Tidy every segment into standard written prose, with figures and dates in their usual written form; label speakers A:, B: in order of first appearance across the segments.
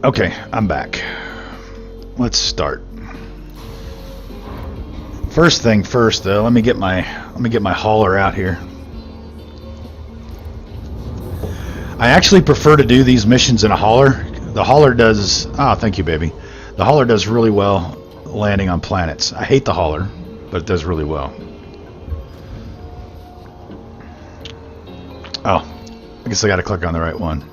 A: Okay, I'm back. Let's start. First thing first, though, let me get my hauler out here. I actually prefer to do these missions in a hauler. The hauler does... thank you, baby. The hauler does really well landing on planets. I hate the hauler, but it does really well. Oh, I guess I got to click on the right one.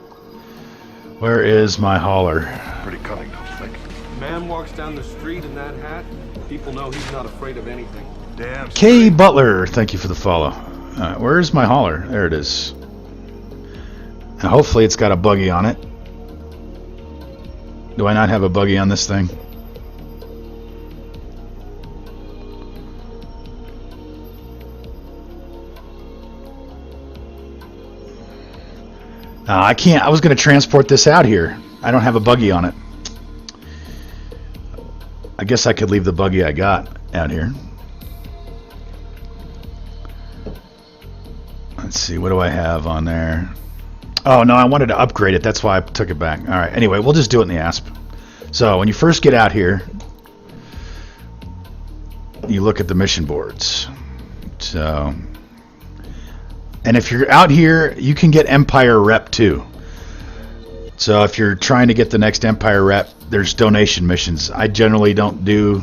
A: Where is my hauler?
B: Pretty cunning, don't you think?
C: Man walks down the street in that hat. People know he's not afraid of anything.
B: Damn.
A: K. Butler, thank you for the follow. Where is my hauler? There it is. And hopefully it's got a buggy on it. Do I not have a buggy on this thing? I can't. I was going to transport this out here. I don't have a buggy on it. I guess I could leave the buggy I got out here. Let's see. What do I have on there? Oh, no. I wanted to upgrade it. That's why I took it back. All right. Anyway, we'll just do it in the ASP. So when you first get out here, you look at the mission boards. So... And if you're out here, you can get Empire Rep too. So if you're trying to get the next Empire Rep, there's donation missions. I generally don't do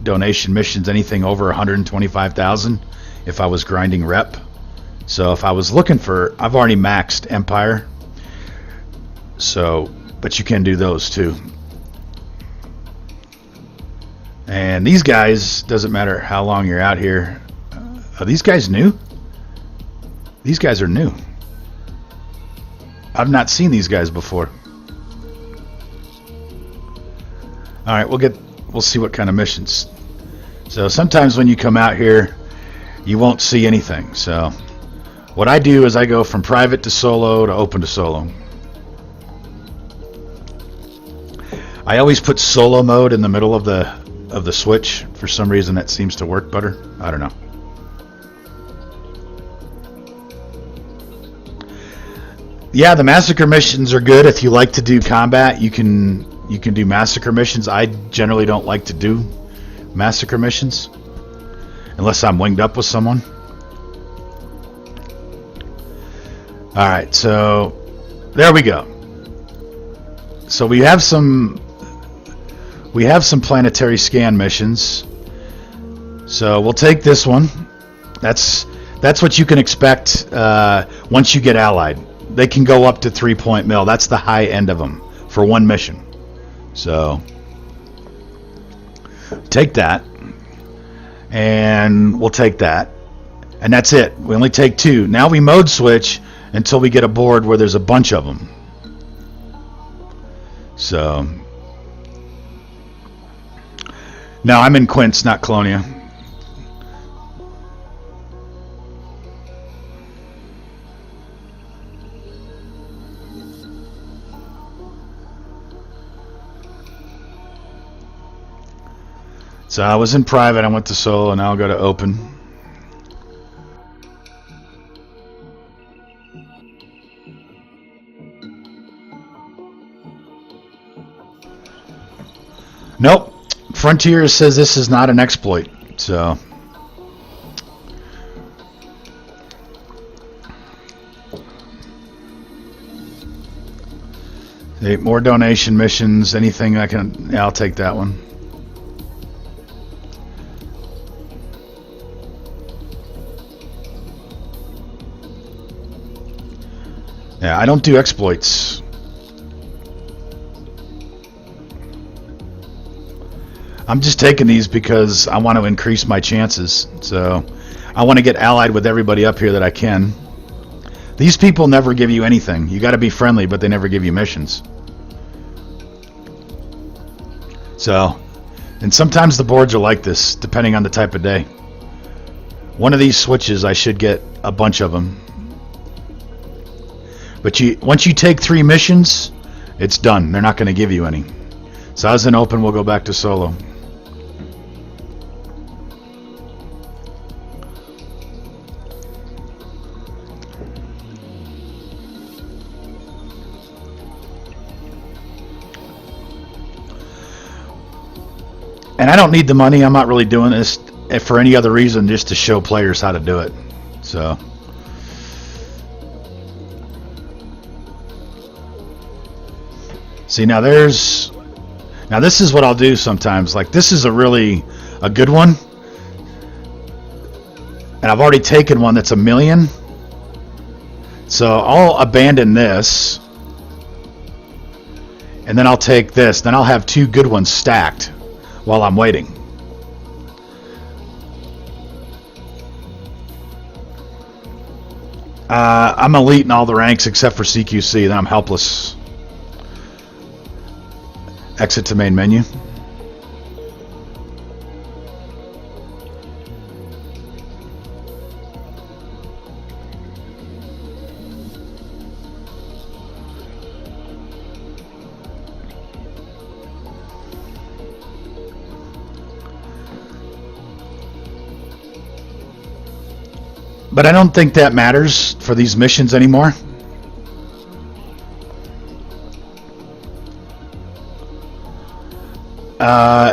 A: donation missions anything over 125,000 if I was grinding Rep. So if I was looking for, I've already maxed Empire. So, but you can do those too. And these guys, doesn't matter how long you're out here. Are these guys new? These guys are new. I've not seen these guys before. All right, we'll see what kind of missions. So sometimes when you come out here, you won't see anything. So what I do is I go from private to solo to open to solo. I always put solo mode in the middle of the switch. For some reason that seems to work better. I don't know. Yeah, the massacre missions are good. If you like to do combat, you can do massacre missions. I generally don't like to do massacre missions unless I'm winged up with someone. All right, so there we go. So we have some planetary scan missions. So we'll take this one. That's what you can expect once you get allied. They can go up to 3-point mil. That's the high end of them for one mission. So take that, and we'll take that, and that's it. We only take 2. Now we mode switch until we get a board where there's a bunch of them. So now I'm in Quince, not Colonia. So I was in private, I went to solo, and now I'll go to open. Nope. Frontier says this is not an exploit, so... Hey, more donation missions, anything I can... Yeah, I'll take that one. Yeah, I don't do exploits. I'm just taking these because I want to increase my chances. So I want to get allied with everybody up here that I can. These people never give you anything. You got to be friendly, but they never give you missions. So, and sometimes the boards are like this, depending on the type of day. One of these switches, I should get a bunch of them. But once you take 3 missions, it's done. They're not going to give you any. So I was in open, we'll go back to solo. And I don't need the money. I'm not really doing this for any other reason, just to show players how to do it. So. See, now this is what I'll do sometimes. Like, this is a good one. And I've already taken one that's $1 million. So I'll abandon this. And then I'll take this. Then I'll have 2 good ones stacked while I'm waiting. I'm elite in all the ranks except for CQC. Then I'm helpless. Exit to main menu. But I don't think that matters for these missions anymore.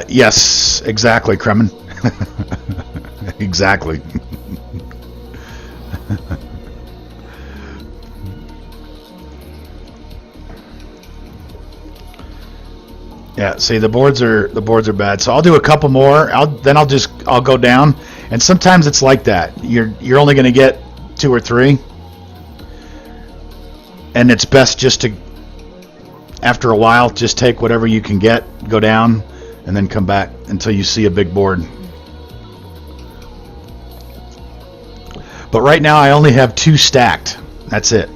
A: Yes, exactly, Kremen. Exactly. Yeah, see, the boards are bad. So I'll do a couple more. I'll go down, and sometimes it's like that. You're only going to get 2 or 3, and it's best just to, after a while, just take whatever you can get, go down, and then come back until you see a big board. But right now I only have 2 stacked. That's it.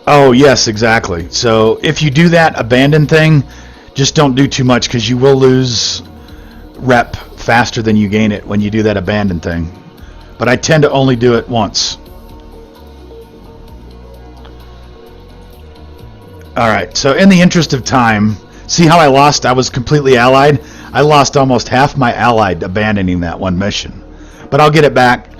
A: Oh, yes, exactly. So if you do that abandon thing, just don't do too much, because you will lose rep faster than you gain it when you do that abandon thing. But I tend to only do it once. Alright, so in the interest of time, see how I lost? I was completely allied. I lost almost half my allied abandoning that one mission. But I'll get it back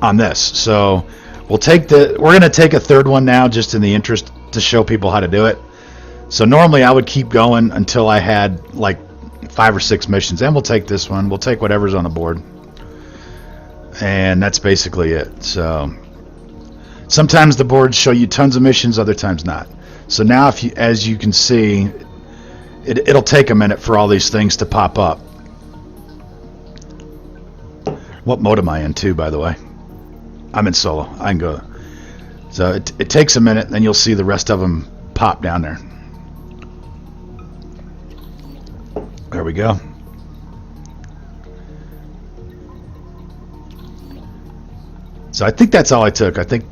A: on this. So we're going to take a third one now, just in the interest to show people how to do it. So normally I would keep going until I had like 5 or 6 missions. And we'll take this one. We'll take whatever's on the board. And that's basically it. So sometimes the boards show you tons of missions, other times not. So now, as you can see, it'll take a minute for all these things to pop up. What mode am I in, too, by the way? I'm in solo. I can go. So it takes a minute, then you'll see the rest of them pop down there. There we go. So I think that's all I took. I think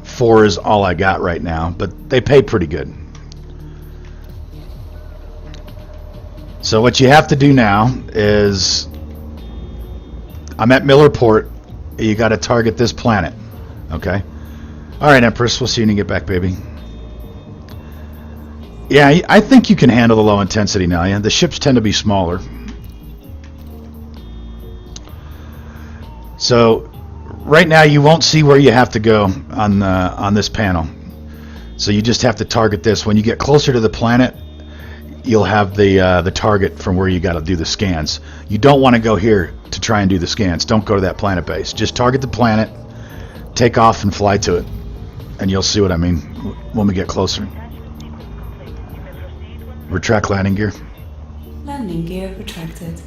A: 4 is all I got right now, but they pay pretty good. So what you have to do now is, I'm at Millerport. You got to target this planet. Okay? Alright, Empress. We'll see you when you get back, baby. Yeah, I think you can handle the low intensity now. Yeah? The ships tend to be smaller. So right now you won't see where you have to go on this panel. So you just have to target this. When you get closer to the planet, you'll have the target from where you got to do the scans. You don't want to go here to try and do the scans. Don't go to that planet base. Just target the planet, take off and fly to it. And you'll see what I mean when we get closer. Retract landing gear.
D: Landing gear retracted.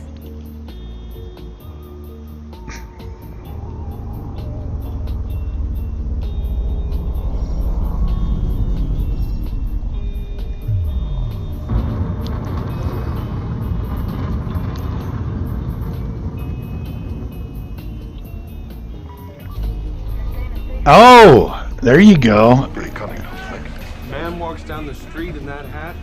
A: Oh, there you go.
B: Pretty cunning, don't you think?
C: Man walks down the street in that hat.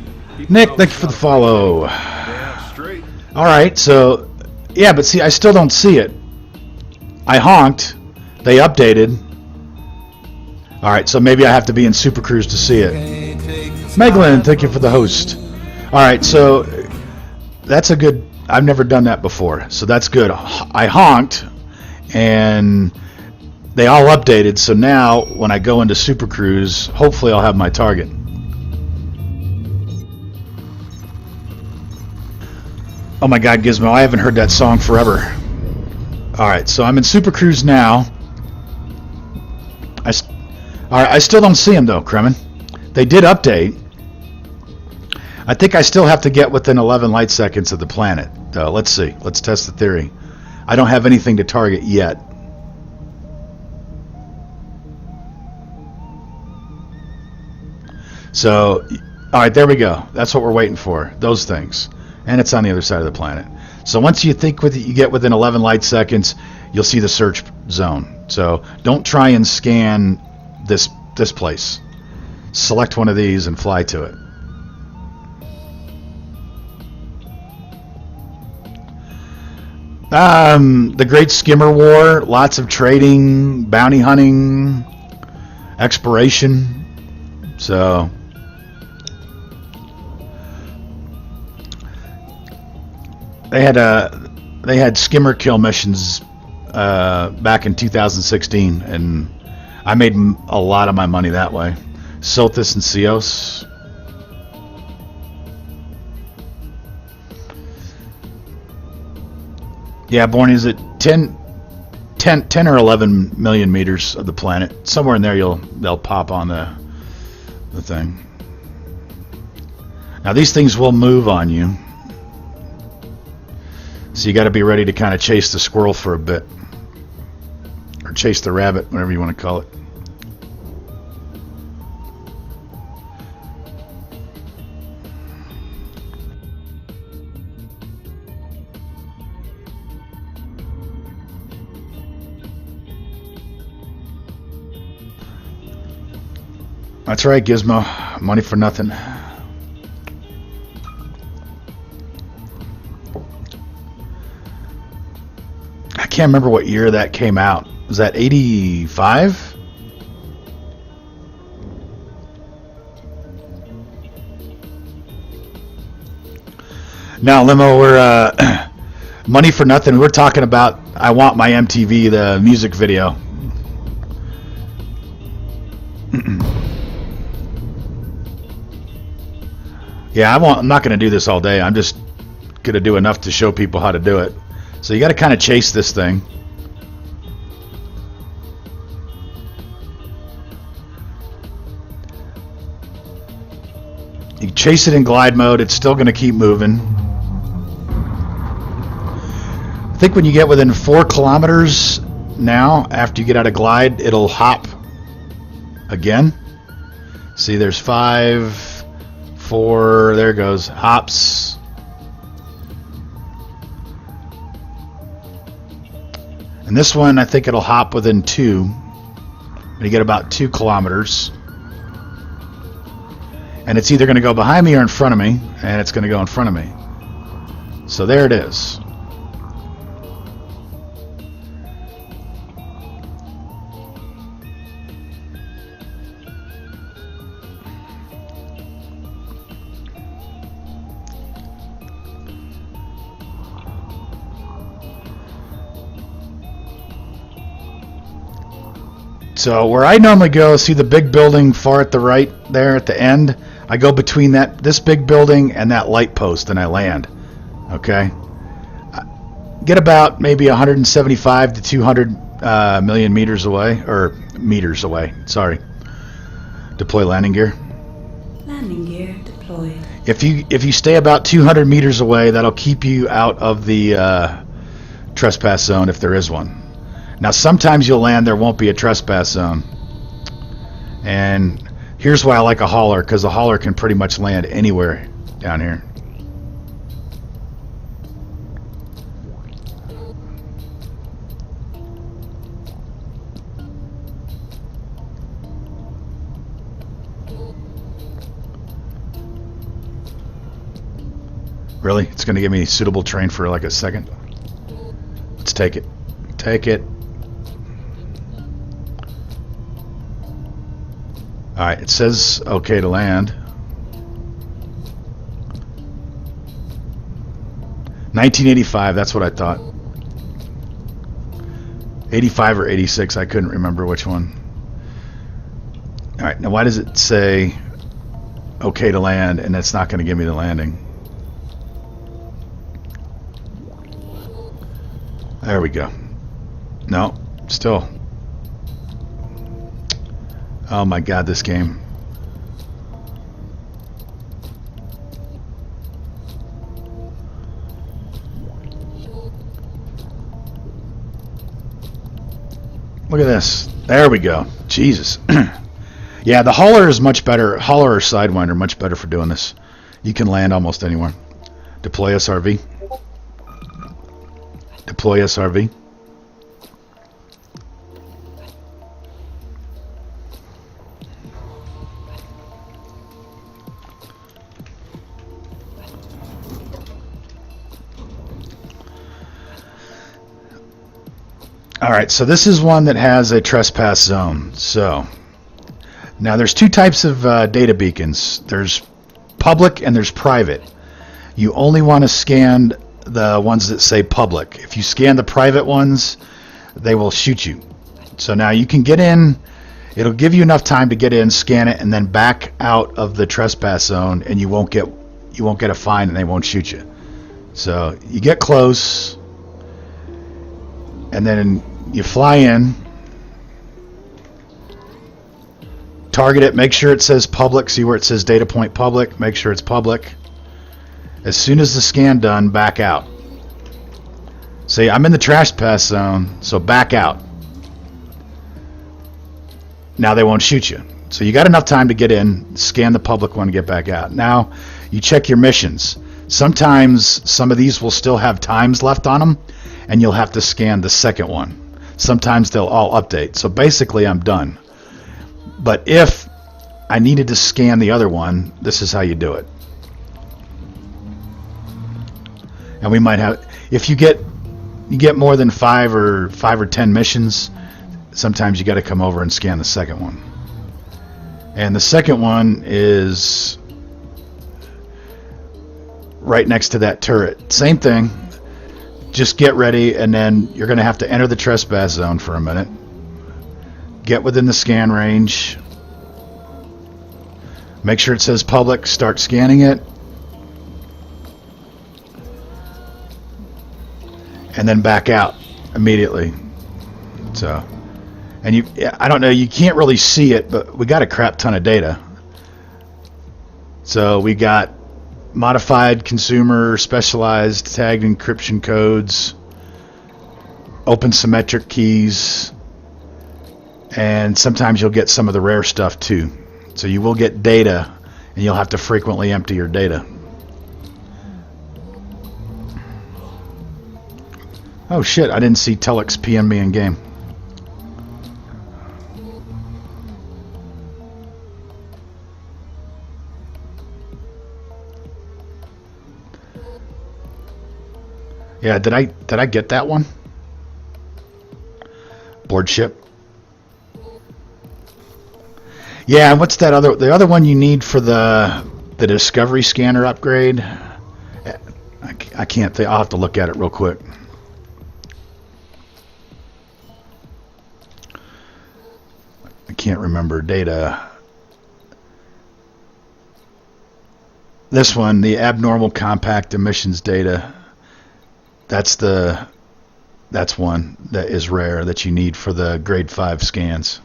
A: Nick, thank you for the follow.
B: Yeah, straight.
A: Alright, so, yeah, but see, I still don't see it. I honked. They updated. Alright, so maybe I have to be in Super Cruise to see it. Megalyn, thank you for the host. Alright, so that's a good... I've never done that before, so that's good. I honked, and they all updated, so now when I go into Super Cruise, hopefully I'll have my target. Oh my God, Gizmo, I haven't heard that song forever. Alright, so I'm in Super Cruise now. Alright, I still don't see him though, Kremen. They did update. I think I still have to get within 11 light seconds of the planet. Let's see. Let's test the theory. I don't have anything to target yet. So, alright, there we go. That's what we're waiting for. Those things. And it's on the other side of the planet. So once you think you get within 11 light seconds, you'll see the search zone. So don't try and scan this place. Select one of these and fly to it. The Great Skimmer War, lots of trading, bounty hunting, exploration. So they had skimmer kill missions back in 2016, and I made a lot of my money that way. Silthus and Seos. Yeah, Borny, is it 10 or 11 million meters of the planet? Somewhere in there they'll pop on the thing. Now these things will move on you. So you got to be ready to kind of chase the squirrel for a bit. Or chase the rabbit, whatever you want to call it. That's right, Gizmo. Money for nothing. I can't remember what year that came out. Was that 85? Now, Limo, we're money for nothing. We're talking about I Want My MTV, the music video. Yeah, I'm not going to do this all day. I'm just going to do enough to show people how to do it. So you got to kind of chase this thing. You chase it in glide mode, it's still going to keep moving. I think when you get within 4 kilometers now, after you get out of glide, it'll hop again. See, there's 5... 4, there it goes, hops. And this one, I think it'll hop within 2. When you get about 2 kilometers. And it's either going to go behind me or in front of me, and it's going to go in front of me. So there it is. So where I normally go, see the big building far at the right there at the end, I go between this big building and that light post and I land. Okay? Get about maybe 175 to 200 million meters away, or meters away, sorry. Deploy landing gear.
D: Landing gear deployed.
A: If you stay about 200 meters away, that'll keep you out of the trespass zone if there is one. Now sometimes you'll land, there won't be a trespass zone. And here's why I like a hauler, because a hauler can pretty much land anywhere down here. Really? It's going to give me suitable terrain for like a second? Let's take it. Take it. Alright, it says okay to land. 1985, that's what I thought. 85 or 86, I couldn't remember which one. All right, now why does it say okay to land and it's not going to give me the landing? There we go. No, still. Oh my God, this game. Look at this. There we go. Jesus. Yeah, the hauler is much better. Hauler or Sidewinder, much better for doing this. You can land almost anywhere. Deploy SRV. Deploy SRV. All right, so this is one that has a trespass zone. So now there's two types of data beacons. There's public and there's private. You only want to scan the ones that say public. If you scan the private ones, they will shoot you. So now you can get in. It'll give you enough time to get in, scan it, and then back out of the trespass zone, and you won't get a fine, and they won't shoot you. So you get close, and then you fly in, target it, make sure it says public, see where it says data point public, make sure it's public. As soon as the scan done, back out. See, I'm in the trespass zone, so back out. Now they won't shoot you. So you got enough time to get in, scan the public one, get back out. Now you check your missions. Sometimes some of these will still have times left on them, and you'll have to scan the second one. Sometimes they'll all update. So basically I'm done. But if I needed to scan the other one, this is how you do it. And we might have, if you get more than 5 or 10 missions, sometimes you got to come over and scan the second one. And the second one is right next to that turret. Same thing. Just get ready, and then you're going to have to enter the trespass zone for a minute. Get within the scan range. Make sure it says public. Start scanning it. And then back out immediately. So, and I don't know, you can't really see it, but we got a crap ton of data. So we got modified consumer specialized tagged encryption codes, open symmetric keys, and sometimes you'll get some of the rare stuff too. So you will get data, and you'll have to frequently empty your data. Oh shit, I didn't see Telex PM me in game. Yeah, did I get that one? Board ship. Yeah, and what's the other one you need for the Discovery scanner upgrade? I can't think. I'll have to look at it real quick. I can't remember data. This one, the abnormal compact emissions data. That's one that is rare that you need for the grade 5 scans.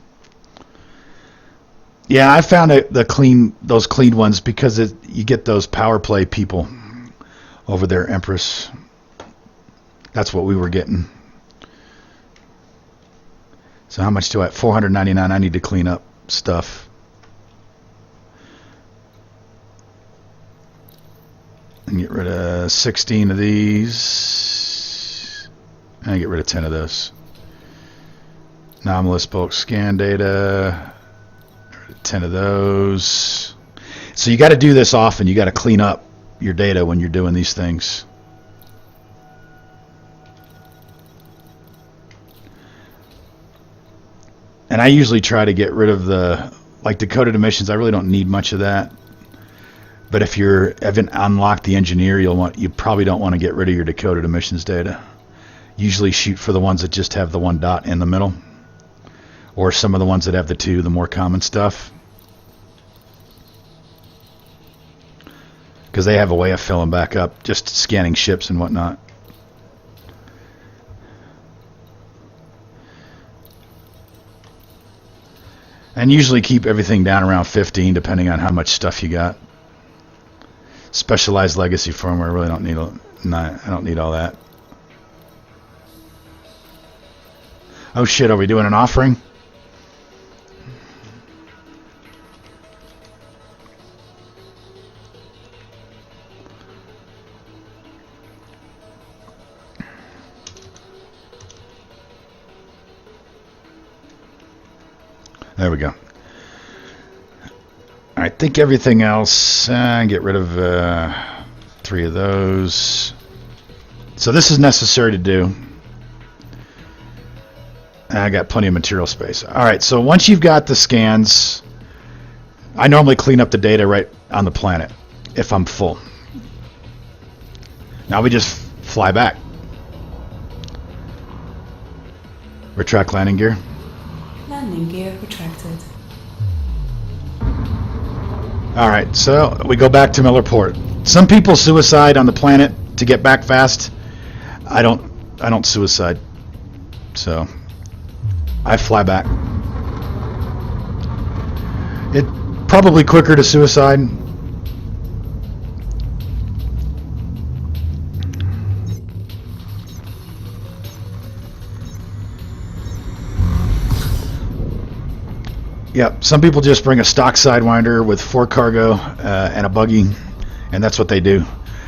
A: Yeah, I found those clean ones because you get those power play people over there, Empress. That's what we were getting. So how much do I? $499. I need to clean up stuff. And get rid of 16 of these. And get rid of 10 of those. Anomalous bulk scan data. 10 of those. So you got to do this often. You got to clean up your data when you're doing these things. And I usually try to get rid of like decoded emissions. I really don't need much of that. But if you haven't unlocked the engineer, you probably don't want to get rid of your decoded emissions data. Usually shoot for the ones that just have the one dot in the middle, or some of the ones that have the two, the more common stuff, because they have a way of filling back up, just scanning ships and whatnot. And usually keep everything down around 15, depending on how much stuff you got. Specialized legacy firmware, I really don't need I don't need all that. Oh shit, are we doing an offering? There we go. I think everything else, get rid of 3 of those. So this is necessary to do. I got plenty of material space. Alright, so once you've got the scans, I normally clean up the data right on the planet if I'm full. Now we just fly back. Retract landing gear.
D: Landing gear retracted.
A: Alright, so we go back to Millerport. Some people suicide on the planet to get back fast. I don't suicide. So I fly back. It's probably quicker to suicide. Yep, some people just bring a stock Sidewinder with 4 cargo and a buggy, and that's what they do.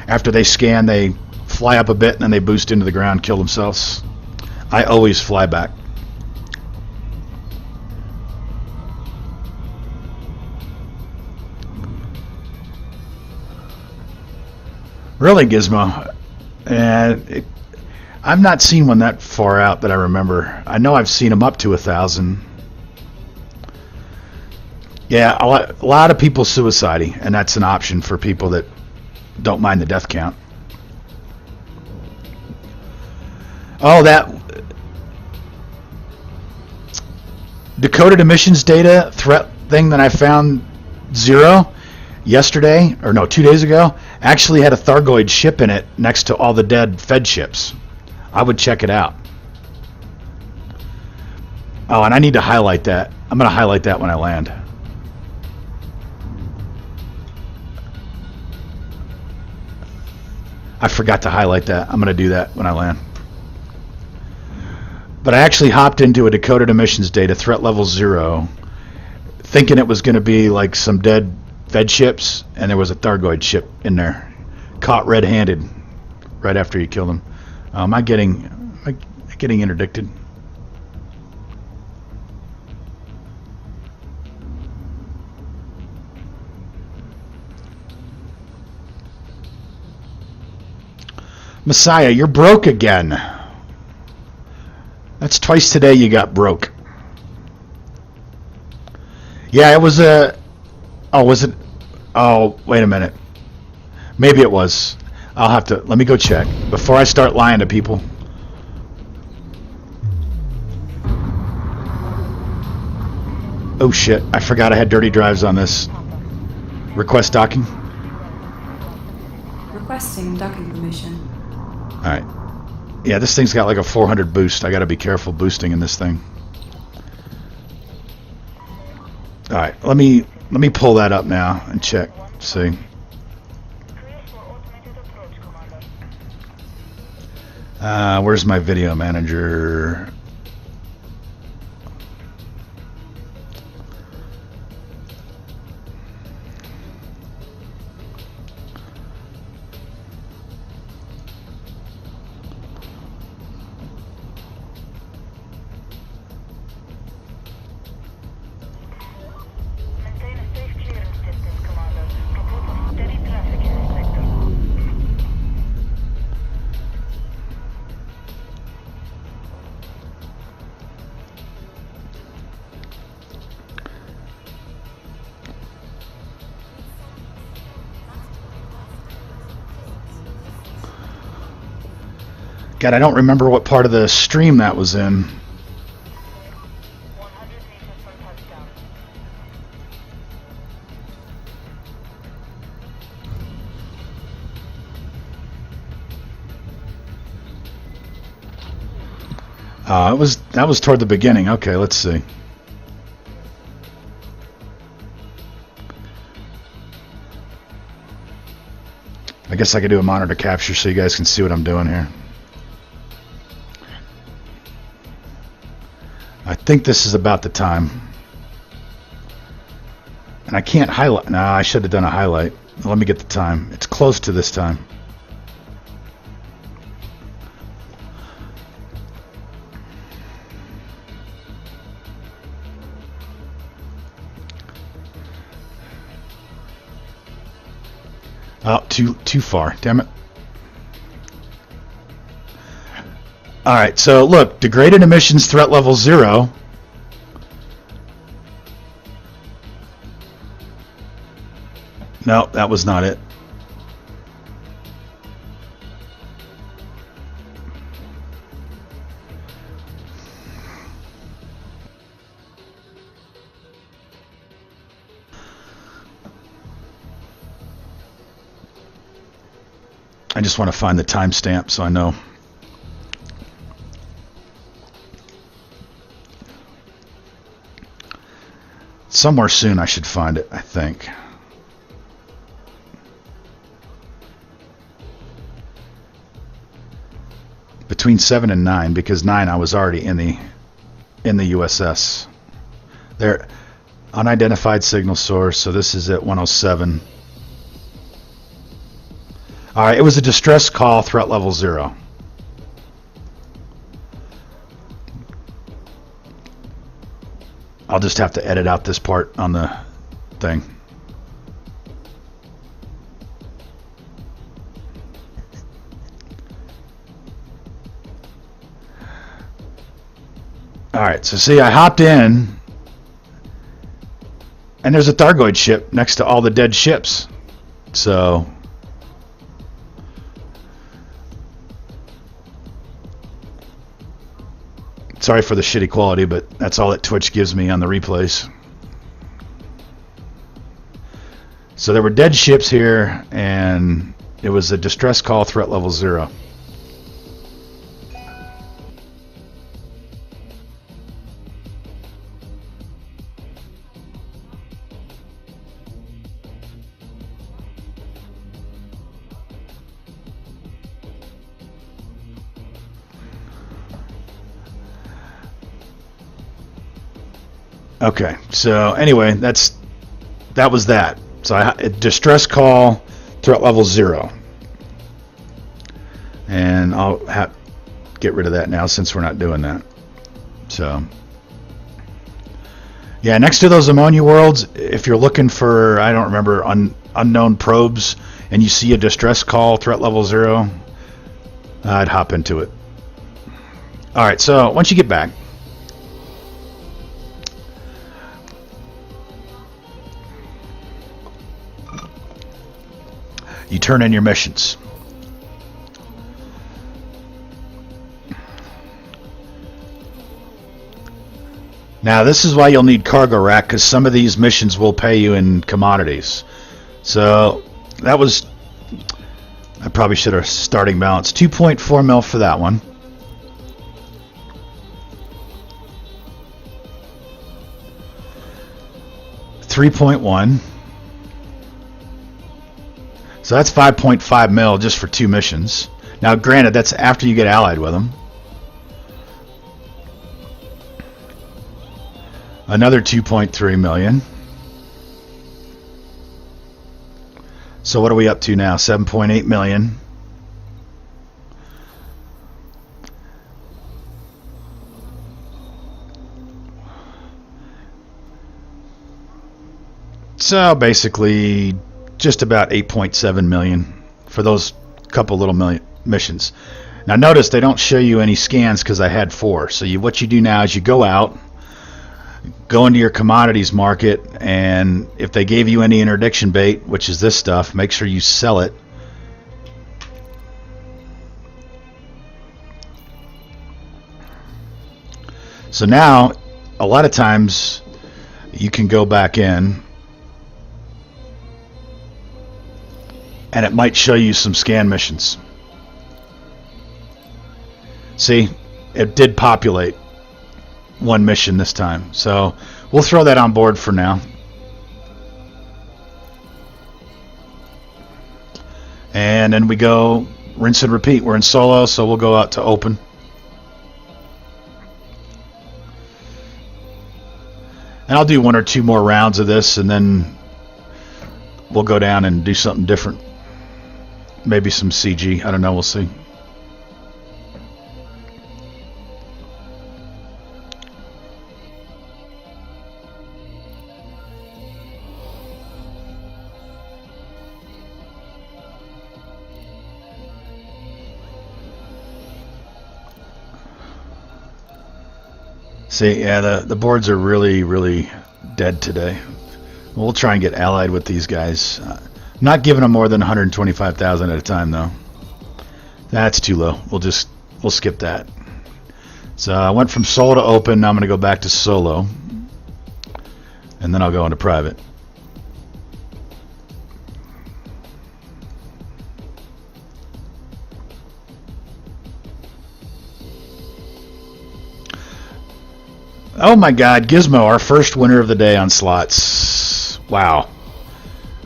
A: After they scan, they fly up a bit, and then they boost into the ground, kill themselves. I always fly back. Really, Gizmo? I've not seen one that far out that I remember. I know I've seen them up to 1,000. Yeah, a lot of people suiciding, and that's an option for people that don't mind the death count. Oh, that decoded emissions data threat thing that I found 0 yesterday, or no, 2 days ago, actually had a Thargoid ship in it next to all the dead Fed ships. I would check it out. Oh, and I need to highlight that. I'm going to highlight that when I land. I forgot to highlight that. I'm going to do that when I land. But I actually hopped into a decoded emissions data, threat level 0, thinking it was going to be like some dead Fed ships, and there was a Thargoid ship in there, caught red-handed right after you killed him. Am I getting interdicted? Messiah, you're broke again. That's twice today you got broke. Yeah, it was a... Oh, was it? Oh, wait a minute. Maybe it was. I'll have to... Let me go check before I start lying to people. Oh, shit. I forgot I had dirty drives on this. Request docking.
D: Requesting docking permission.
A: Alright. Yeah, this thing's got like a 400 boost. I gotta be careful boosting in this thing. Alright, let me pull that up now and check. See. Where's my video manager? God, I don't remember what part of the stream that was in. That was toward the beginning. Okay, let's see. I guess I could do a monitor capture so you guys can see what I'm doing here. I think this is about the time. And I can't highlight. No, I should have done a highlight. Let me get the time. It's close to this time. Oh, too far. Damn it. All right, so look, degraded emissions threat level 0. No, that was not it. I just want to find the timestamp so I know. Somewhere soon I should find it, I think. Between 7 and 9, because 9 I was already in the USS. There, unidentified signal source, so this is at 107. All right, it was a distress call, threat level 0. I'll just have to edit out this part on the thing. All right, so see, I hopped in, and there's a Thargoid ship next to all the dead ships. So sorry for the shitty quality, but that's all that Twitch gives me on the replays. So there were dead ships here, and it was a distress call, threat level 0. Okay, so anyway, that was that. So distress call, threat level 0, and I'll get rid of that now since we're not doing that. So yeah, next to those ammonia worlds, if you're looking for, I don't remember, unknown probes, and you see a distress call, threat level 0, I'd hop into it. All right, so once you get back, you turn in your missions. Now this is why you'll need cargo rack, because some of these missions will pay you in commodities. So that was, I probably should have starting balance 2.4 mil for that one. $3.1. So that's 5.5 mil just for 2 missions. Now granted, that's after you get allied with them. Another 2.3 million. So what are we up to now? 7.8 million. So basically just about 8.7 million for those couple little missions. Now notice they don't show you any scans because I had 4. So what you do now is you go out, go into your commodities market, and if they gave you any interdiction bait, which is this stuff, make sure you sell it. So now, a lot of times, you can go back in, and it might show you some scan missions. See, it did populate one mission this time. So we'll throw that on board for now. And then we go rinse and repeat. We're in solo, so we'll go out to open. And I'll do 1 or 2 more rounds of this, and then we'll go down and do something different. Maybe some CG. I don't know. We'll see. See, yeah, the boards are really dead today. We'll try and get allied with these guys. Not giving them more than 125,000 at a time, though. That's too low. We'll skip that. So I went from solo to open. Now I'm going to go back to solo, and then I'll go into private. Oh my God, Gizmo, our first winner of the day on slots. Wow.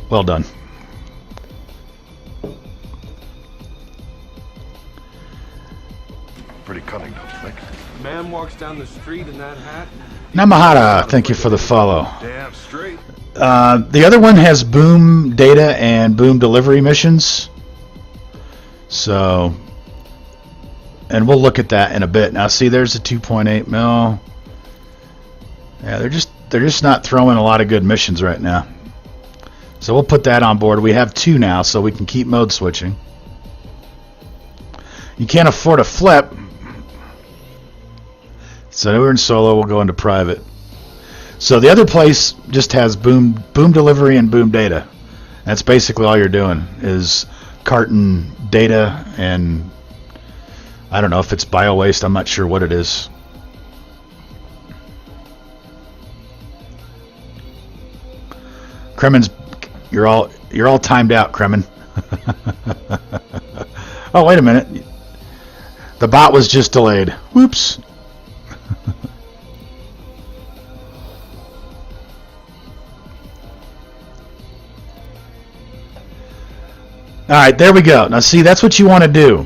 A: Well done.
B: Pretty cunning, don't you think?
C: Man walks down the street in that hat.
A: Namahara, thank you for the follow.
B: Damn straight.
A: The other one has boom data and boom delivery missions. So, and we'll look at that in a bit. Now see, there's a 2.8 mil. Yeah, they're just not throwing a lot of good missions right now. So we'll put that on board. We have 2 now, so we can keep mode switching. You can't afford a flip. So we're in solo. We'll go into private. So the other place just has boom delivery and boom data. That's basically all you're doing is carting data, and I don't know if it's bio waste. I'm not sure what it is. Kremen's, you're all timed out, Kremen. Oh, wait a minute. The bot was just delayed. Whoops. All right, there we go. Now see, that's what you want to do.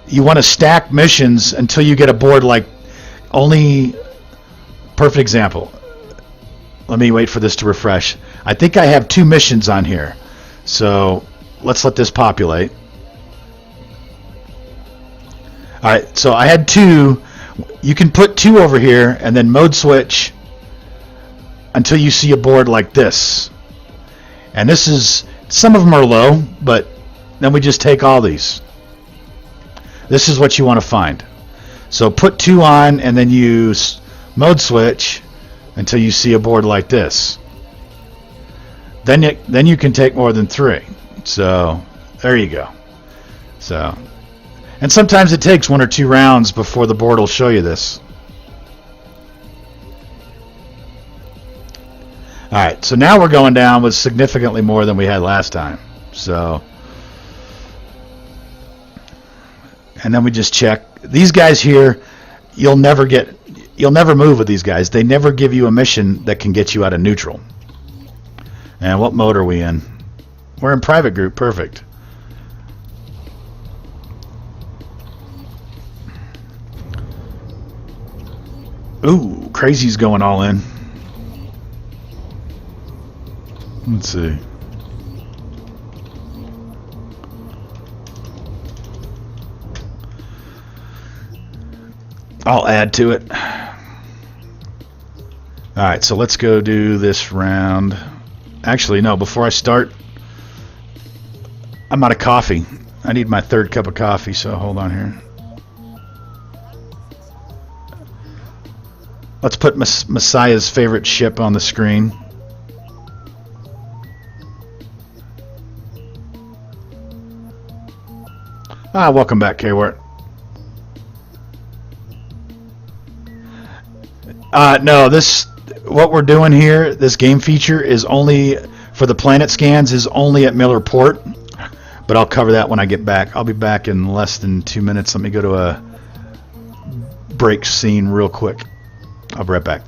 A: You want to stack missions until you get a board like only. Perfect example. Let me wait for this to refresh. I think I have 2 missions on here. So let's let this populate. Alright, so I had 2. You can put 2 over here and then mode switch until you see a board like this. And this is, some of them are low, but then we just take all these. This is what you want to find. So put 2 on and then use mode switch until you see a board like this. Then you can take more than 3. So there you go. So, and sometimes it takes 1 or 2 rounds before the board will show you this. Alright, so now we're going down with significantly more than we had last time. So, and then we just check. These guys here, you'll never move with these guys. They never give you a mission that can get you out of neutral. And what mode are we in? We're in private group. Perfect. Ooh, Crazy's going all in. Let's see. I'll add to it. Alright, so let's go do this round. Actually, no, before I start, I'm out of coffee. I need my 3rd cup of coffee, so hold on here. Let's put Messiah's favorite ship on the screen. Welcome back, K-Wart. No, what we're doing here, this game feature is only for the planet scans, is only at Miller Port. But I'll cover that when I get back. I'll be back in less than 2 minutes. Let me go to a break scene real quick. I'll be right back.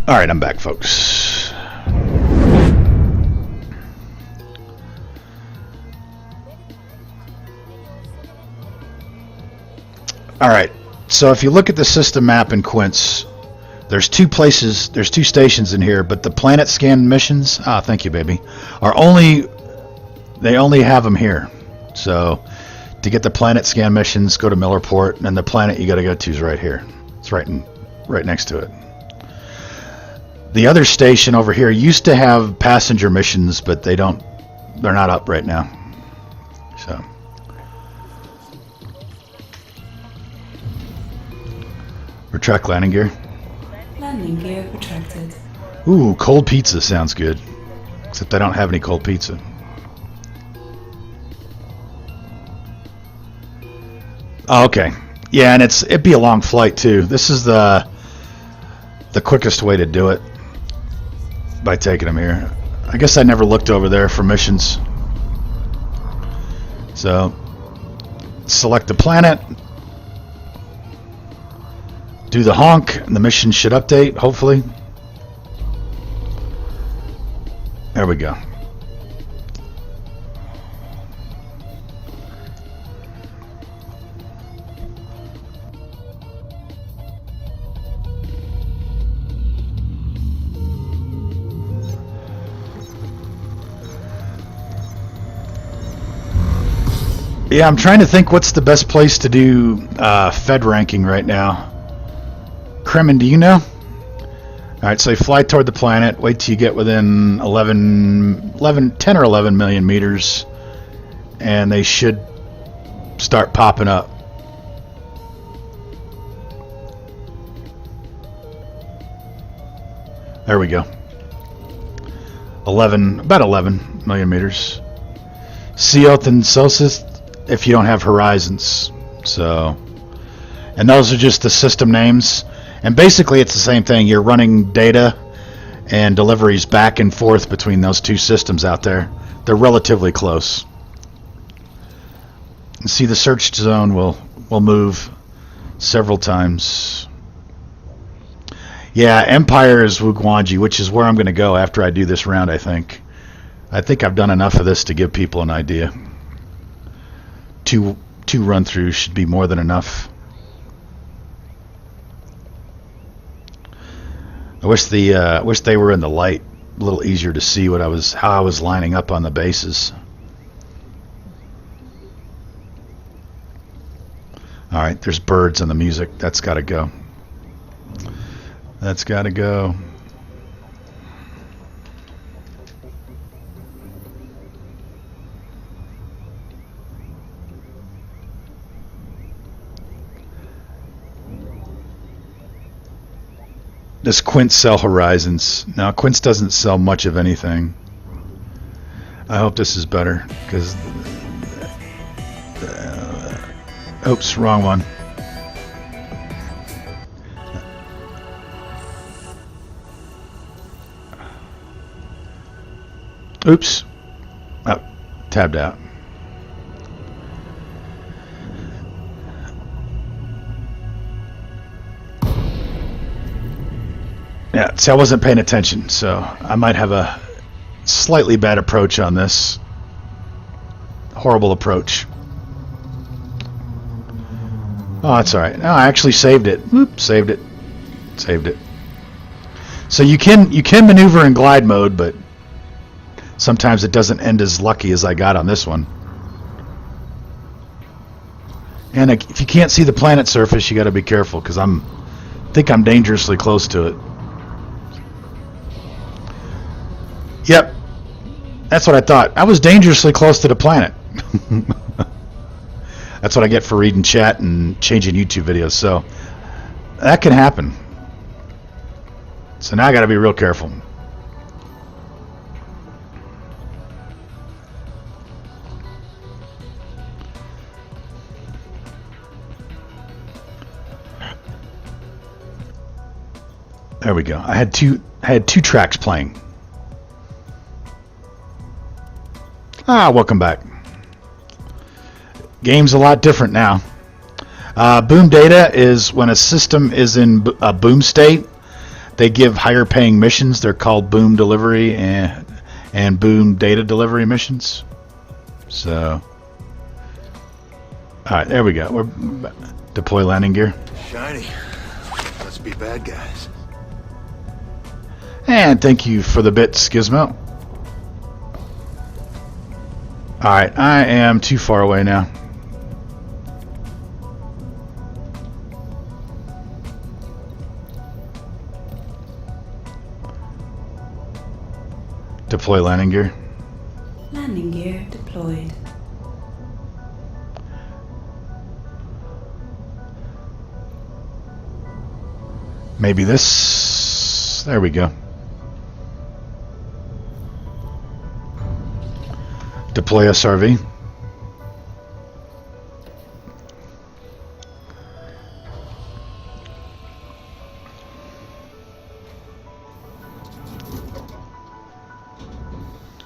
A: All right, I'm back, folks. All right, so if you look at the system map in Quince, there's two stations in here, but the planet scan missions, thank you, baby, they only have them here. So to get the planet scan missions, go to Millerport, and the planet you got to go to is right here. It's right next to it. The other station over here used to have passenger missions, but they're not up right now. So retract landing gear.
D: Landing gear retracted.
A: Ooh, cold pizza sounds good. Except I don't have any cold pizza. Oh, okay. Yeah, and it'd be a long flight too. This is the quickest way to do it. By taking them here. I guess I never looked over there for missions. So select the planet, do the honk, and the mission should update, hopefully. There we go. Yeah, I'm trying to think what's the best place to do Fed ranking right now. Kremen, do you know? Alright, so you fly toward the planet, wait till you get within 10 or 11 million meters, and they should start popping up. There we go. About 11 million meters. Seoth and Sosis, if you don't have horizons. So, and those are just the system names, and basically it's the same thing. You're running data and deliveries back and forth between those two systems out there. They're relatively close. And see, the search zone will move several times. Yeah, Empire is Wugwanji, which is where I'm going to go after I do this round, I think. I think I've done enough of this to give people an idea. Two run-throughs should be more than enough. I wish they were in the light, a little easier to see how I was lining up on the bases. All right, there's birds in the music. That's got to go. That's got to go. Does Quince sell Horizons? No, Quince doesn't sell much of anything. I hope this is better, because... oops, wrong one. Oops. Oh, tabbed out. Yeah, see, I wasn't paying attention, so I might have a slightly bad approach on this. Horrible approach. Oh, that's all right. No, I actually saved it. Whoop, saved it. Saved it. So you can maneuver in glide mode, but sometimes it doesn't end as lucky as I got on this one. And if you can't see the planet surface, you got to be careful, because I think I'm dangerously close to it. Yep, that's what I thought. I was dangerously close to the planet. That's what I get for reading chat and changing YouTube videos. So that can happen. So now I got to be real careful. There we go. I had two tracks playing. Welcome back. Game's a lot different now. Boom data is when a system is in a boom state. They give higher paying missions. They're called boom delivery and boom data delivery missions. So, all right, there we go. We're deploy landing gear.
B: Shiny. Must be bad guys.
A: And thank you for the bits, Gizmo. Alright, I am too far away now. Deploy landing gear.
D: Landing gear deployed.
A: Maybe this. There we go. Deploy SRV.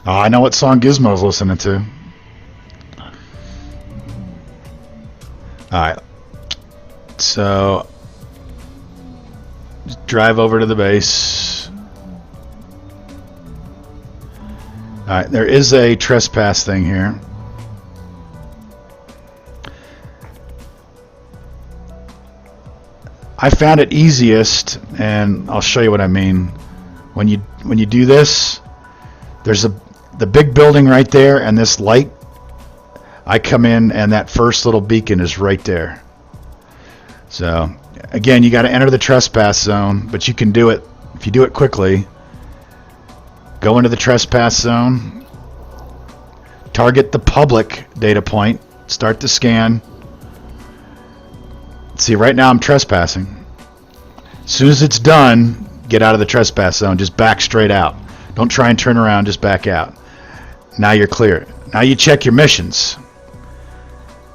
A: Oh, I know what song Gizmo's listening to. Alright. So, just drive over to the base. Alright, there is a trespass thing here. I found it easiest, and I'll show you what I mean. When you do this, there's the big building right there, and this light. I come in, and that first little beacon is right there. So, again, you got to enter the trespass zone, but you can do it if you do it quickly. Go into the trespass zone, target the public data point, start the scan. See, right now I'm trespassing. As soon as it's done, get out of the trespass zone. Just back straight out. Don't try and turn around, just back out. Now you're clear. Now you check your missions.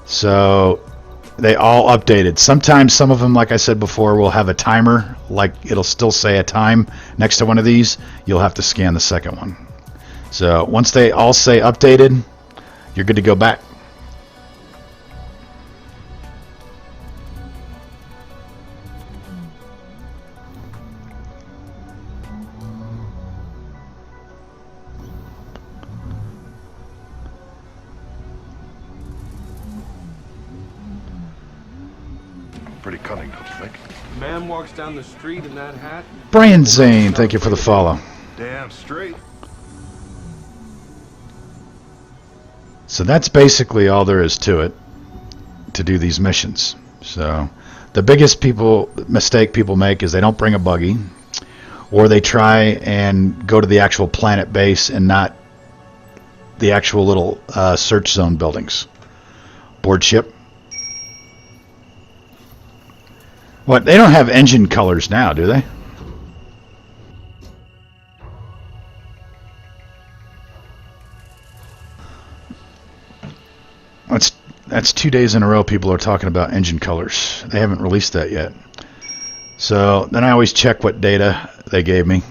A: So they all updated. Sometimes some of them, like I said before, will have a timer, like it'll still say a time next to one of these. You'll have to scan the second one. So once they all say updated, you're good to go back.
B: Pretty cunning, don't you think?
C: Man walks down the street in that hat.
A: Brian Zane, thank you for the follow.
B: Damn straight.
A: So that's basically all there is to it, to do these missions. So the biggest mistake people make is they don't bring a buggy, or they try and go to the actual planet base and not the actual little search zone buildings. Board ship. What, they don't have engine colors now, do they? That's 2 days in a row people are talking about engine colors. They haven't released that yet. So then I always check what data they gave me.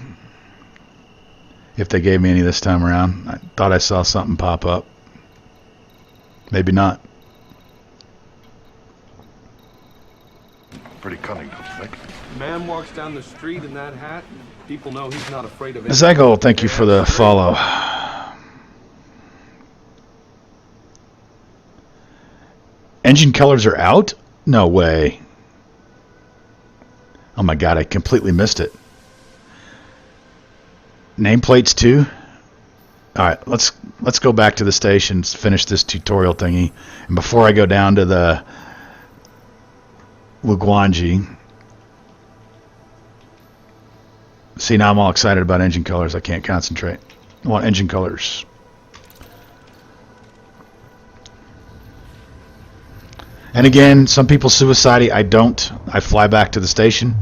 A: If they gave me any this time around. I thought I saw something pop up. Maybe not.
B: Pretty cunning, don't you think?
C: Man walks down the street in that hat. People know he's not afraid of anything.
A: Zygo, thank you for the follow. Engine colors are out? No way. Oh my god, I completely missed it. Nameplates too? Alright, let's go back to the station, finish this tutorial thingy. And before I go down to the Lugwanji. See, now I'm all excited about engine colors. I can't concentrate. I want engine colors. And again, some people suicide. I don't. I fly back to the station.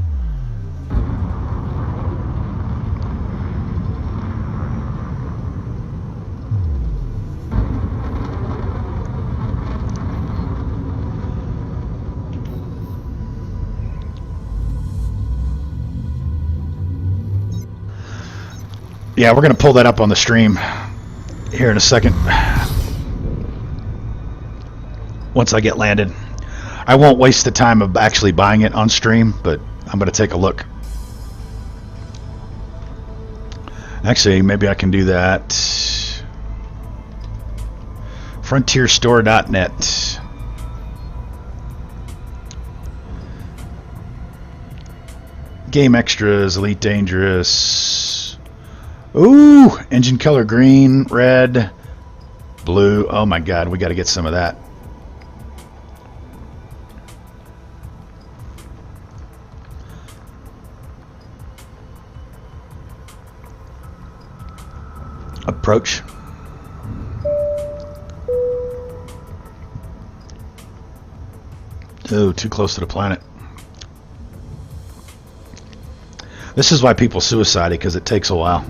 A: Yeah, we're going to pull that up on the stream here in a second. Once I get landed. I won't waste the time of actually buying it on stream, but I'm going to take a look. Actually, maybe I can do that. Frontierstore.net. Game Extras, Elite Dangerous. Ooh, engine color green, red, blue. Oh my god, we got to get some of that. Approach. Oh, too close to the planet. This is why people suicide, because it takes a while.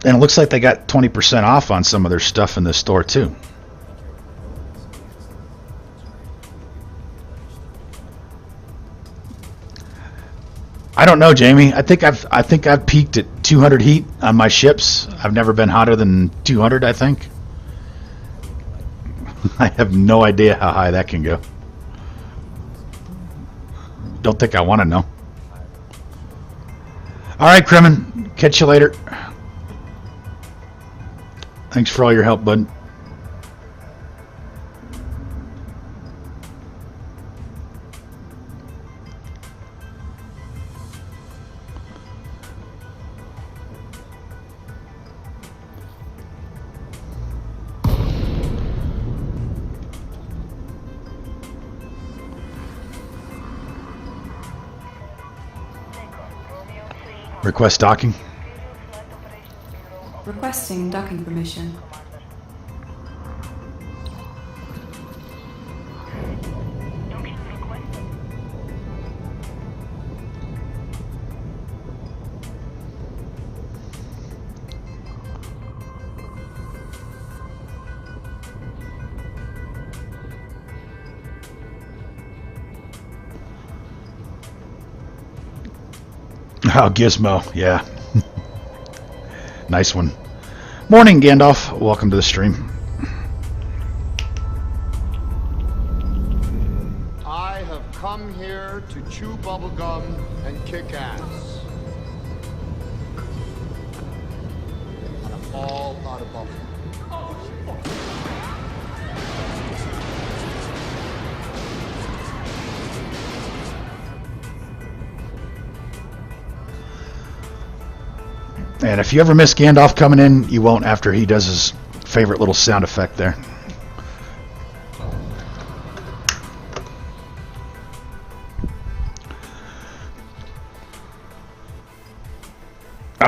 A: And it looks like they got 20% off on some of their stuff in this store too. I don't know, Jamie. I think I've peaked at 200 heat on my ships. I've never been hotter than 200, I think. I have no idea how high that can go. Don't think I want to know. All right, Kremen. Catch you later. Thanks for all your help, bud. Request docking.
D: Requesting docking permission.
A: Oh, Gizmo, yeah. Nice one. Morning, Gandalf. Welcome to the stream.
E: I have come here to chew bubblegum and kick ass. And I'm all out of bubblegum.
A: And if you ever miss Gandalf coming in, you won't after he does his favorite little sound effect there.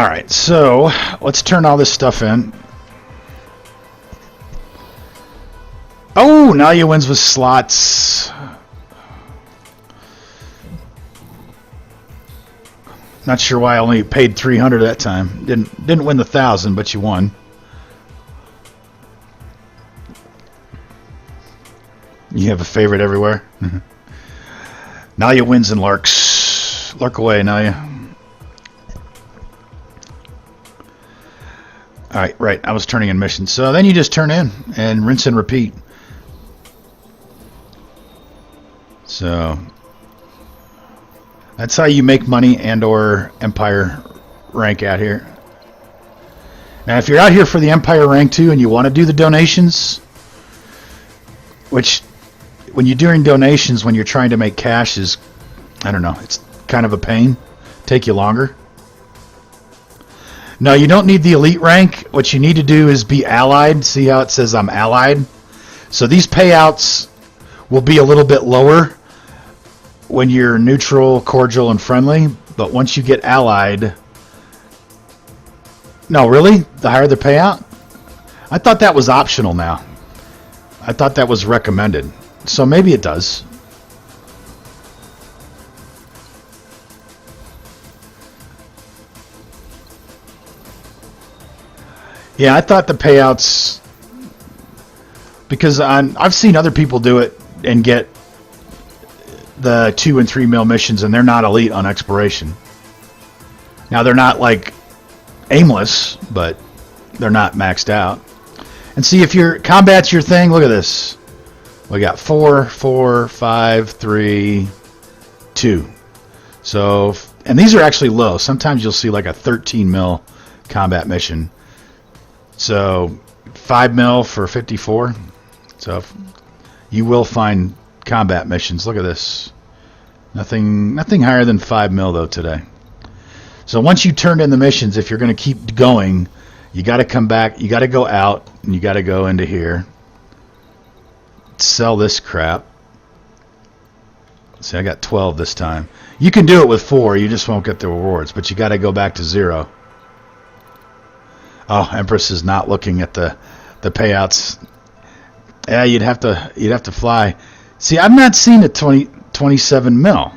A: Alright, so let's turn all this stuff in. Oh, Nalia wins with slots. Not sure why I only paid 300 that time. Didn't win the 1,000, but you won. You have a favorite everywhere. Nalia wins and larks. Lark away, Nalia. Alright, right. I was turning in missions. So then you just turn in and rinse and repeat. So that's how you make money and or Empire rank out here. Now if you're out here for the Empire rank too and you want to do the donations, which when you're doing donations when you're trying to make cash is, I don't know, it's kind of a pain. Take you longer. No, you don't need the elite rank. What you need to do is be allied. See how it says I'm allied? So these payouts will be a little bit lower when you're neutral, cordial, and friendly. But once you get allied... No, really? The higher the payout? I thought that was optional now. I thought that was recommended. So maybe it does. Yeah, I thought the payouts... Because I've seen other people do it and get the 2 and 3 mil missions, and they're not elite on exploration. Now, they're not, like, aimless, but they're not maxed out. And see, if your combat's your thing, look at this. We got 4, 4, 5, 3, 2. So, and these are actually low. Sometimes you'll see like a 13 mil combat mission. So 5 mil for 54. So you will find combat missions. Look at this. Nothing higher than 5 mil though today. So once you turn in the missions, if you're going to keep going, you got to come back. You got to go out and you got to go into here. Sell this crap. See, I got 12 this time. You can do it with 4. You just won't get the rewards, but you got to go back to 0. Oh, Empress is not looking at the payouts. Yeah, you'd have to fly. See, I've not seen a 27 mil.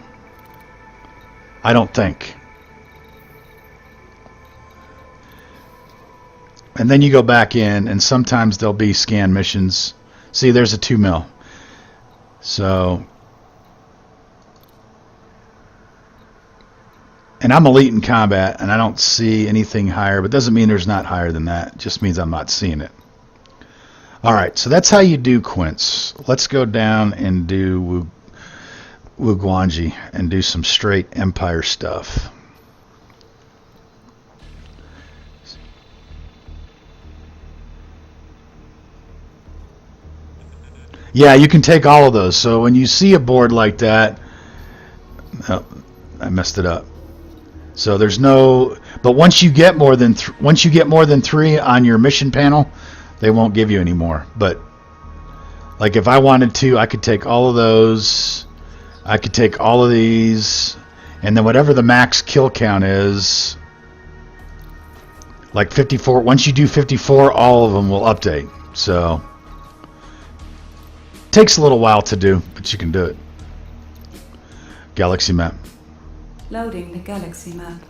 A: I don't think. And then you go back in, and sometimes there'll be scan missions. See, there's a 2 mil. So, and I'm elite in combat, and I don't see anything higher, but doesn't mean there's not higher than that. It just means I'm not seeing it. All right, so that's how you do Quince. Let's go down and do Wuguanji and do some straight Empire stuff. Yeah, you can take all of those. So when you see a board like that, oh, I messed it up. So there's no, but once you get more than 3 on your mission panel, they won't give you any more. But like if I wanted to, I could take all of those. I could take all of these, and then whatever the max kill count is, like 54. Once you do 54, all of them will update. So takes a little while to do, but you can do it. Galaxy map.
D: Loading the galaxy map.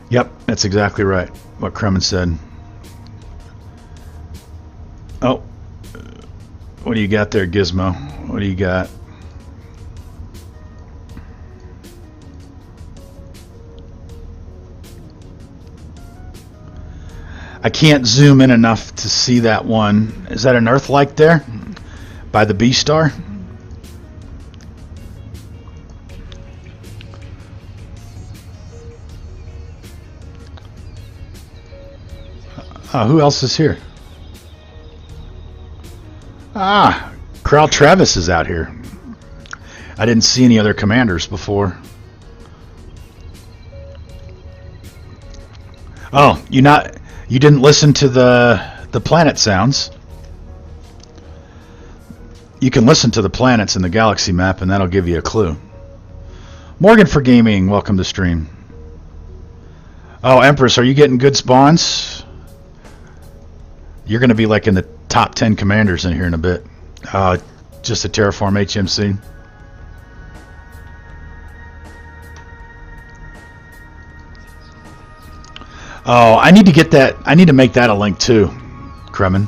A: Yep, that's exactly right. What Kremen said. Oh, what do you got there, Gizmo? What do you got? I can't zoom in enough to see that one. Is that an Earth-like there? By the B star? Who else is here? Kral Travis is out here. I didn't see any other commanders before. Oh, you didn't listen to the planet sounds. You can listen to the planets in the galaxy map, and that'll give you a clue. Morgan for Gaming, welcome to stream. Oh, Empress, are you getting good spawns? You're going to be like in the top 10 commanders in here in a bit. Just a Terraform HMC. Oh, I need to get that. I need to make that a link too, Kremen.